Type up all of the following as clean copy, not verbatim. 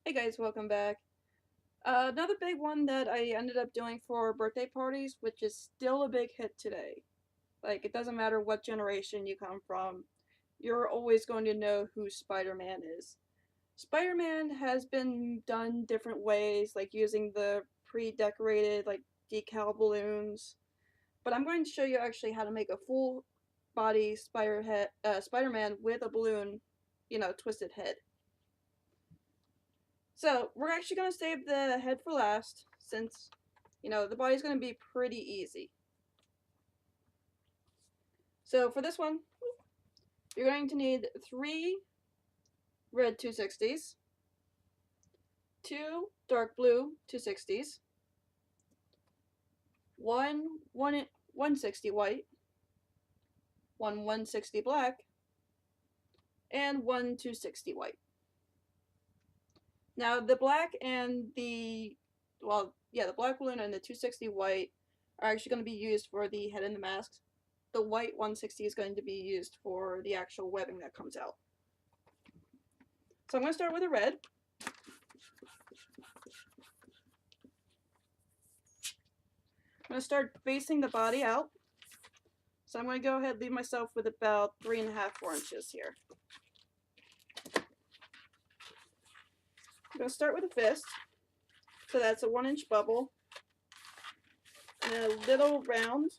Hey guys, welcome back. Another big one that I ended up doing for birthday parties, which is still a big hit today. Like, it doesn't matter what generation you come from, you're always going to know who Spider-Man is. Spider-Man has been done different ways, like using the pre-decorated, like, decal balloons. But I'm going to show you actually how to make a full body Spider-Man with a balloon, twisted head. So we're actually going to save the head for last since, the body's going to be pretty easy. So for this one, you're going to need 3 red 260s, 2 dark blue 260s, 160 white, 160 black, and 260 white. Now the black and the black balloon and the 260 white are actually going to be used for the head and the masks. The white 160 is going to be used for the actual webbing that comes out. So I'm going to start with a red. I'm going to start basing the body out. So I'm going to go ahead and leave myself with about 3.5, 4 inches here. I'm going to start with a fist. So that's a 1-inch bubble. And then a little round,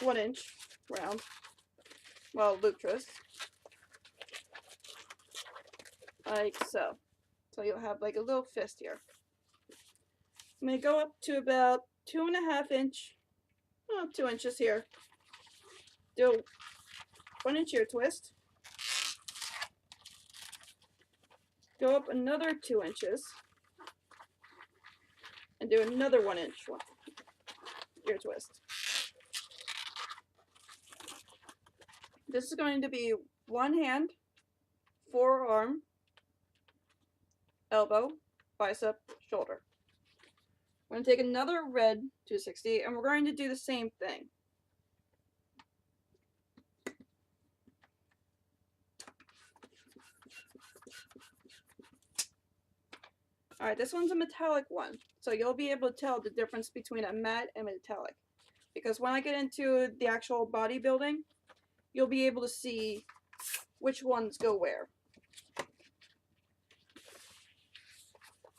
1-inch round, loop twist. Like so. So you'll have like a little fist here. I'm going to go up to about 2.5 inch, 2 inches here. Do a 1-inch ear twist. Go up another 2 inches. And do another 1-inch ear twist. This is going to be one hand, forearm, elbow, bicep, shoulder. We're going to take another red 260 and we're going to do the same thing. Alright, this one's a metallic one, so you'll be able to tell the difference between a matte and metallic. Because when I get into the actual bodybuilding, you'll be able to see which ones go where.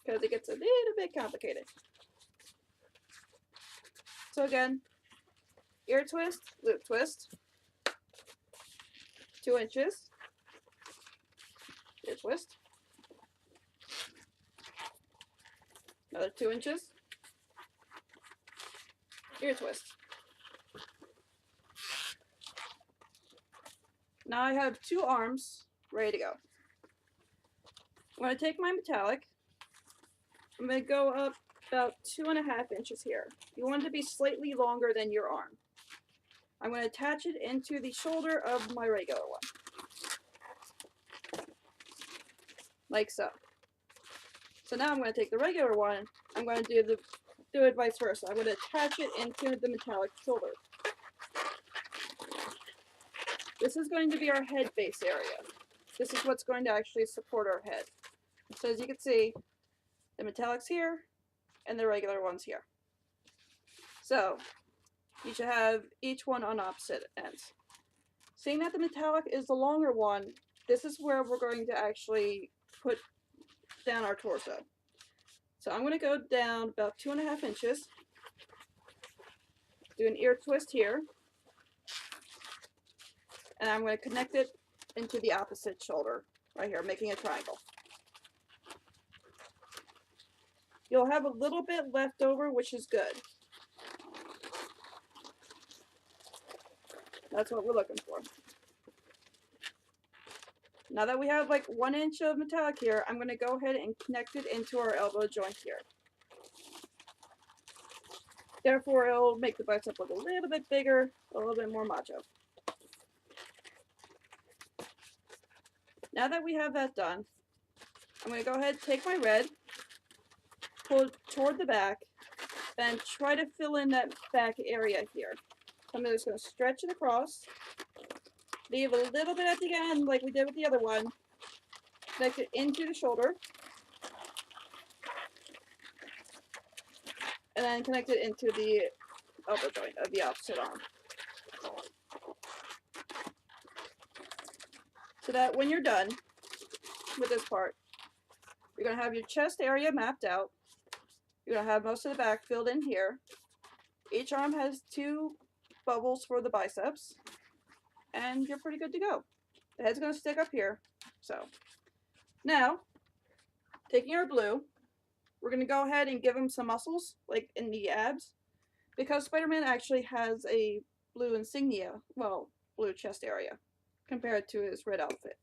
Because it gets a little bit complicated. So again, ear twist, loop twist, 2 inches, ear twist, another 2 inches, ear twist. Now I have 2 arms ready to go. I'm going to take my metallic. I'm going to go up about 2.5 inches here. You want it to be slightly longer than your arm. I'm going to attach it into the shoulder of my regular one. Like so. So now I'm going to take the regular one, I'm going to do it vice versa. I'm going to attach it into the metallic shoulder. This is going to be our head base area. This is what's going to actually support our head. So as you can see, the metallic's here, and the regular one's here. So, you should have each one on opposite ends. Seeing that the metallic is the longer one, this is where we're going to actually put down our torso. So I'm going to go down about 2.5 inches, do an ear twist here, and I'm going to connect it into the opposite shoulder, right here, making a triangle. You'll have a little bit left over, which is good. That's what we're looking for. Now that we have like 1 inch of metallic here, I'm going to go ahead and connect it into our elbow joint here. Therefore, it'll make the bicep look a little bit bigger, a little bit more macho. Now that we have that done, I'm going to go ahead and take my red, pull it toward the back, and try to fill in that back area here. So I'm just going to stretch it across, leave a little bit at the end like we did with the other one, connect it into the shoulder, and then connect it into the elbow joint of the opposite arm. So that when you're done with this part, you're going to have your chest area mapped out. You're going to have most of the back filled in here. Each arm has 2 bubbles for the biceps, and you're pretty good to go. The head's going to stick up here. So now, taking our blue, we're going to go ahead and give him some muscles, like in the abs, because Spider-Man actually has a blue insignia, well, blue chest area, compared to his red outfit.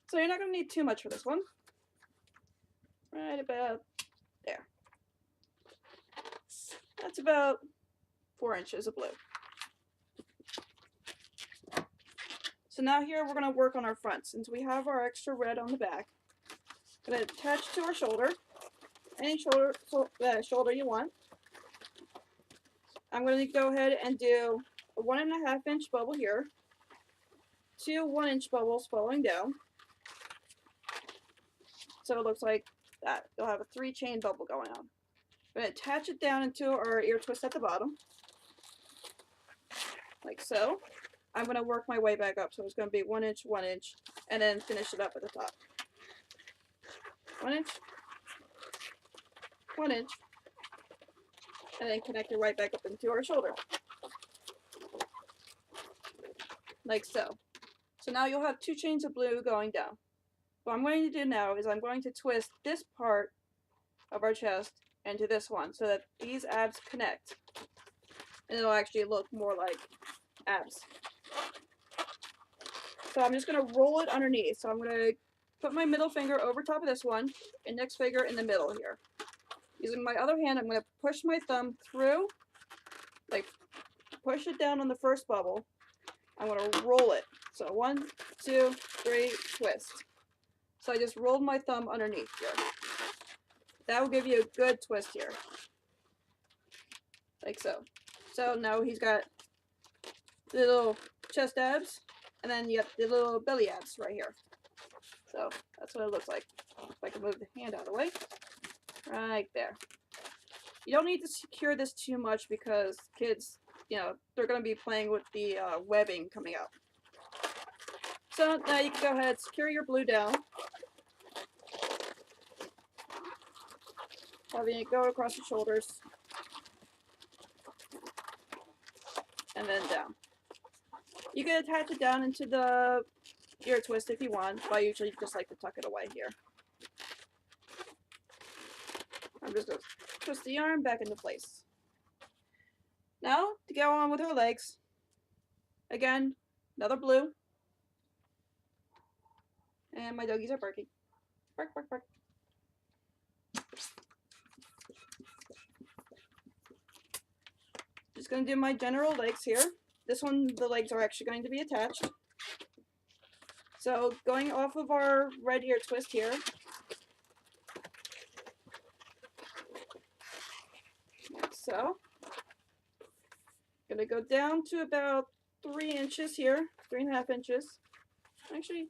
So you're not going to need too much for this one. Right about there. That's about 4 inches of blue. So now here we're going to work on our front. Since we have our extra red on the back, I'm going to attach to our shoulder, any shoulder you want. I'm going to go ahead and do a 1.5 inch bubble here, 2 1-inch bubbles following down. So it looks like that. You'll have a 3-chain bubble going on. I'm going to attach it down into our ear twist at the bottom, like so. I'm going to work my way back up, so it's going to be 1 inch, 1 inch, and then finish it up at the top. 1 inch, 1 inch, and then connect it right back up into our shoulder, like so. So now you'll have 2 chains of blue going down. What I'm going to do now is I'm going to twist this part of our chest into this one so that these abs connect, and it'll actually look more like abs. So I'm just going to roll it underneath. So I'm going to put my middle finger over top of this one, index finger in the middle here. Using my other hand, I'm going to push my thumb through, like push it down on the first bubble. I'm going to roll it. So 1, 2, 3, twist. So I just rolled my thumb underneath here. That will give you a good twist here. Like so. So now he's got the little chest abs, and then you have the little belly abs right here. So that's what it looks like. If I can move the hand out of the way. Right there. You don't need to secure this too much because kids, you know, they're going to be playing with the webbing coming out. So now you can go ahead, secure your blue down. Having it go across the shoulders. And then down. You can attach it down into the ear twist if you want, but I usually just like to tuck it away here. I'm just going to twist the arm back into place. Now, to go on with her legs, again, another blue. And my doggies are barking. Bark, bark, bark. Just going to do my general legs here. This one, the legs are actually going to be attached. So, going off of our red ear twist here. Like so. Gonna go down to about 3 inches here. 3.5 inches. Actually,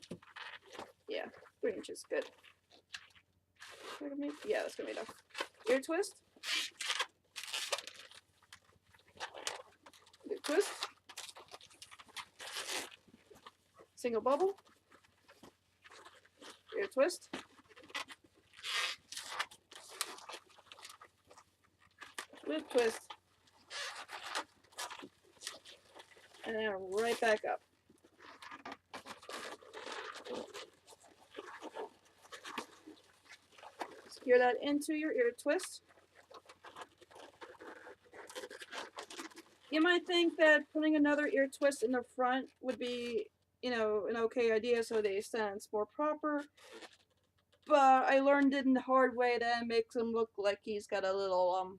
yeah, 3 inches, good. Yeah, that's gonna be enough. Ear twist. Ear twist. Single bubble. Ear twist. Loop twist. And then right back up. Secure that into your ear twist. You might think that putting another ear twist in the front would be, you know, an okay idea so they sense more proper. But I learned it in the hard way that it makes him look like he's got a little,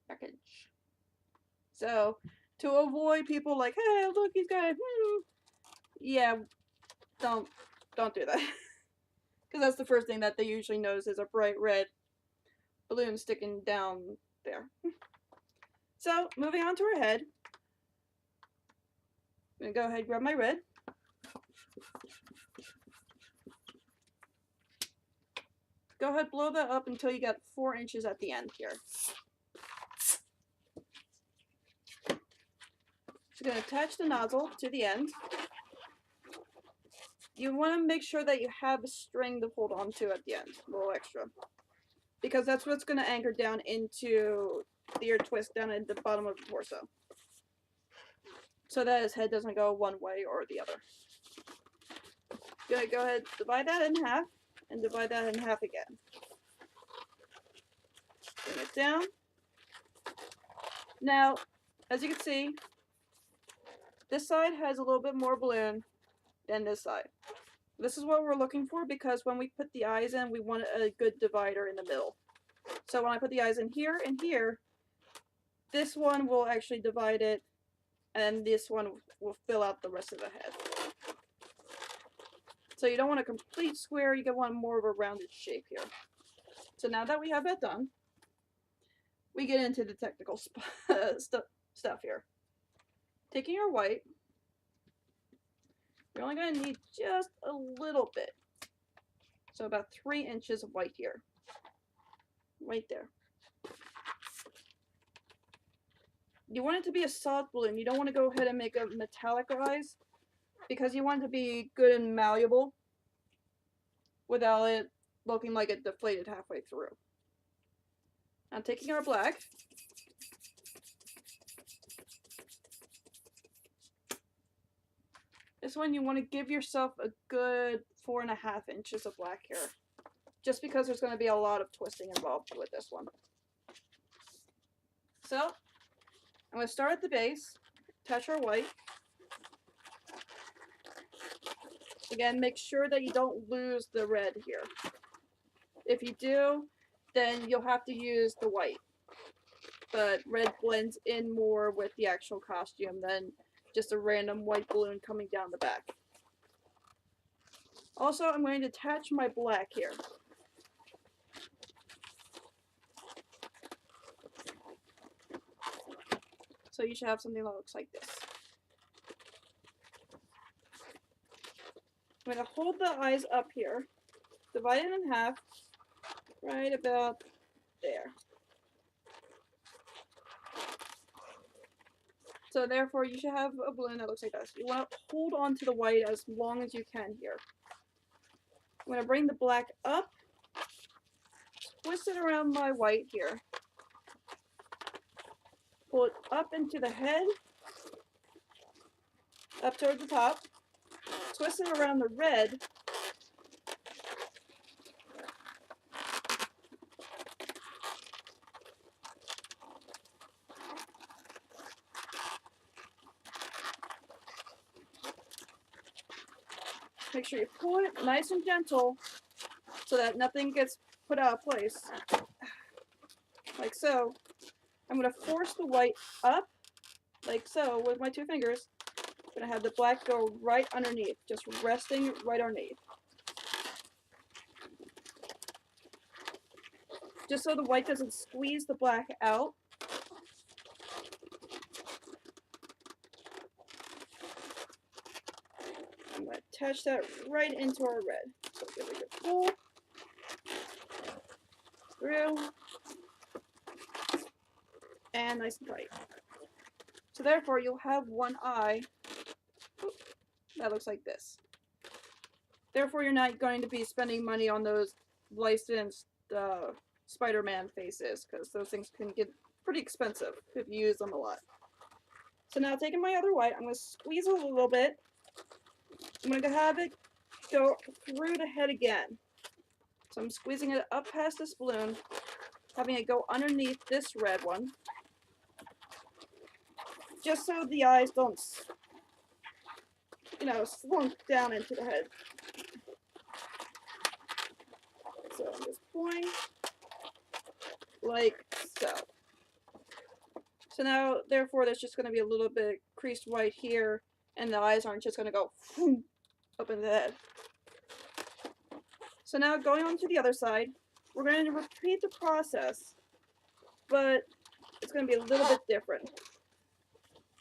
package. So, to avoid people like, hey, look, he's got, yeah, don't do that. Because that's the first thing that they usually notice is a bright red balloon sticking down there. So, moving on to her head. I'm going to go ahead and grab my red. go ahead, blow that up until you get 4 inches at the end here. So you're going to attach the nozzle to the end. You want to make sure that you have a string to hold on to at the end, a little extra. Because that's what's going to anchor down into the ear twist down at the bottom of the torso. So that his head doesn't go one way or the other. Gonna go ahead, divide that in half, and divide that in half again. Bring it down. Now, as you can see, this side has a little bit more balloon than this side. This is what we're looking for because when we put the eyes in, we want a good divider in the middle. So when I put the eyes in here and here, this one will actually divide it, and this one will fill out the rest of the head. So you don't want a complete square, you want more of a rounded shape here. So now that we have that done, we get into the technical stuff here. Taking our white, you're only going to need just a little bit. So about 3 inches of white here. Right there. You want it to be a soft balloon. You don't want to go ahead and make a metallic eyes because you want it to be good and malleable without it looking like it deflated halfway through. Now taking our black, this one you want to give yourself a good 4.5 inches of black here, just because there's going to be a lot of twisting involved with this one. So I'm going to start at the base, touch our white. Again, make sure that you don't lose the red here. If you do, then you'll have to use the white. But red blends in more with the actual costume than just a random white balloon coming down the back. Also, I'm going to attach my black here. So you should have something that looks like this. I'm going to hold the eyes up here, divide it in half, right about there. So therefore you should have a balloon that looks like this. You want to hold on to the white as long as you can here. I'm going to bring the black up, twist it around my white here, pull it up into the head, up toward the top, twist it around the red, make sure you pull it nice and gentle so that nothing gets put out of place, like so. I'm going to force the white up, like so, with my 2 fingers. I'm going to have the black go right underneath, just resting right underneath. Just so the white doesn't squeeze the black out. I'm going to attach that right into our red. So give it a good pull. Through. And nice and tight. So therefore you'll have one eye that looks like this. Therefore you're not going to be spending money on those licensed Spider-Man faces, because those things can get pretty expensive if you use them a lot. So now taking my other white, I'm going to squeeze it a little bit. I'm going to have it go through the head again. So I'm squeezing it up past this balloon, having it go underneath this red one, just so the eyes don't, slunk down into the head. So I'm just pulling like so. So now, therefore, there's just going to be a little bit creased white here, and the eyes aren't just going to go up in the head. So now, going on to the other side, we're going to repeat the process, but it's going to be a little bit different.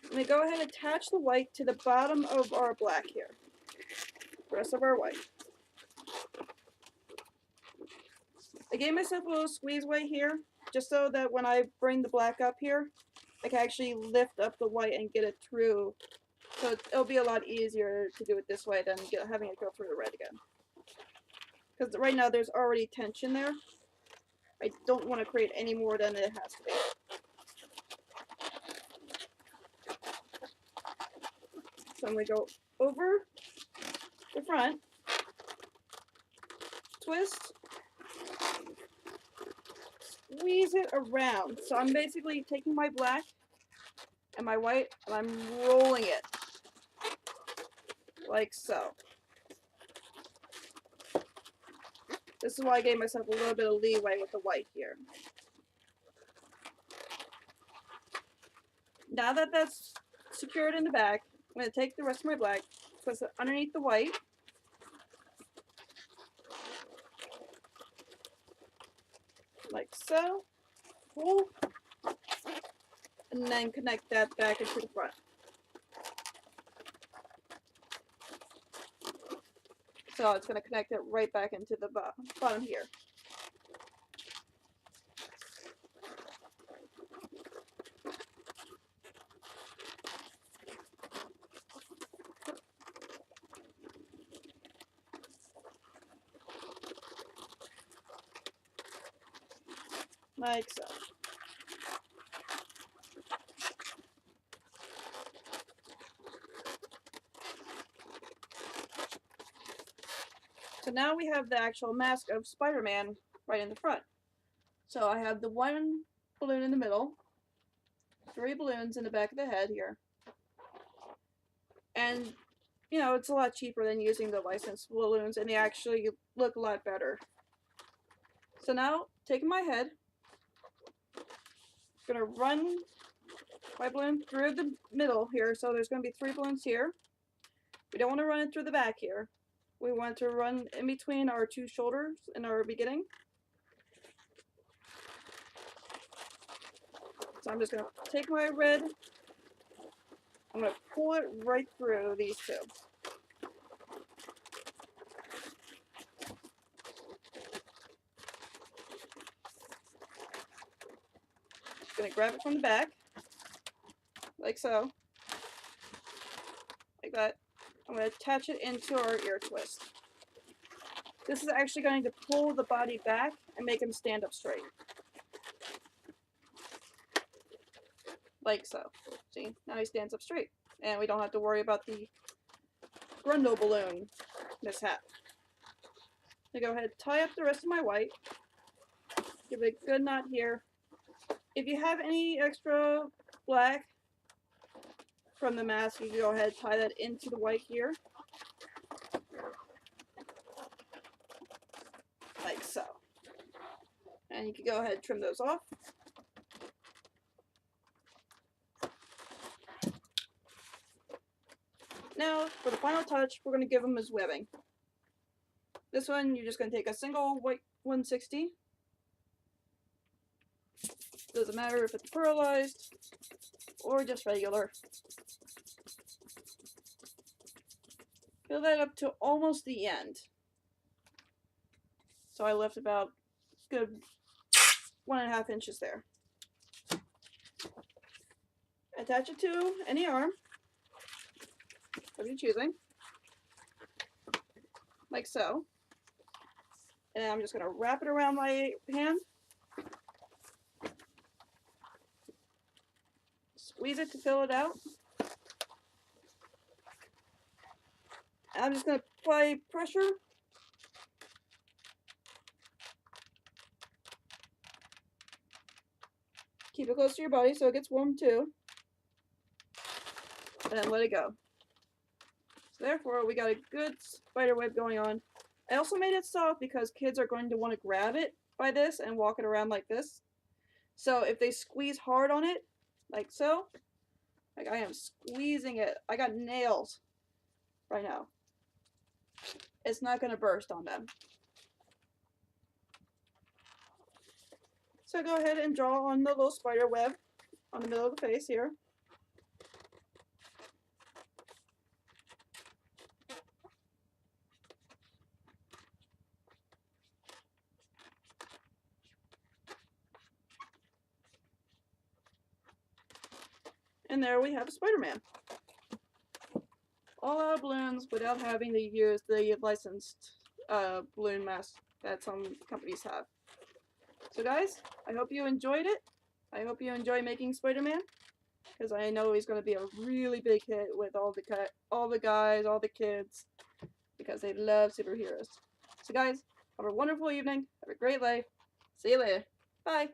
I'm going to go ahead and attach the white to the bottom of our black here. The rest of our white. I gave myself a little squeeze weight here, just so that when I bring the black up here, I can actually lift up the white and get it through. So it'll be a lot easier to do it this way than having it go through the red again. Because right now there's already tension there. I don't want to create any more than it has to be. So I'm going to go over the front, twist, squeeze it around. So I'm basically taking my black and my white and I'm rolling it like so. This is why I gave myself a little bit of leeway with the white here. Now that that's secured in the back, I'm going to take the rest of my black, twist it underneath the white, like so, pull, and then connect that back into the front. So it's going to connect it right back into the bottom here. Like so. So now we have the actual mask of Spider-Man right in the front. So I have the one balloon in the middle, 3 balloons in the back of the head here. And, you know, it's a lot cheaper than using the licensed balloons, and they actually look a lot better. So now, taking my head, I'm going to run my balloon through the middle here, so there's going to be 3 balloons here. We don't want to run it through the back here. We want to run in between our 2 shoulders in our beginning. So I'm just going to take my red, I'm going to pull it right through these 2. Going to grab it from the back, like so, like that. I'm going to attach it into our ear twist. This is actually going to pull the body back and make him stand up straight. Like so. See, now he stands up straight. And we don't have to worry about the Grundle balloon mishap. I'm going to go ahead and tie up the rest of my white. Give it a good knot here. If you have any extra black from the mask, you can go ahead and tie that into the white here. Like so. And you can go ahead and trim those off. Now, for the final touch, we're going to give him his webbing. This one, you're just going to take a single white 160. Doesn't matter if it's pearlized or just regular. Fill that up to almost the end. So I left about good 1.5 inches there. Attach it to any arm of your choosing, like so. And I'm just going to wrap it around my hand. Squeeze it to fill it out. And I'm just going to apply pressure. Keep it close to your body so it gets warm too. And then let it go. So therefore, we got a good spider web going on. I also made it soft because kids are going to want to grab it by this and walk it around like this. So if they squeeze hard on it, like so, like I am squeezing it. I got nails right now. It's not going to burst on them. So go ahead and draw on the little spider web on the middle of the face here. And there we have Spider-Man. All out of balloons without having to use the licensed balloon mask that some companies have. So guys, I hope you enjoyed it. I hope you enjoy making Spider-Man, because I know he's going to be a really big hit with all the guys, all the kids, because they love superheroes. So guys, have a wonderful evening. Have a great life. See you later. Bye.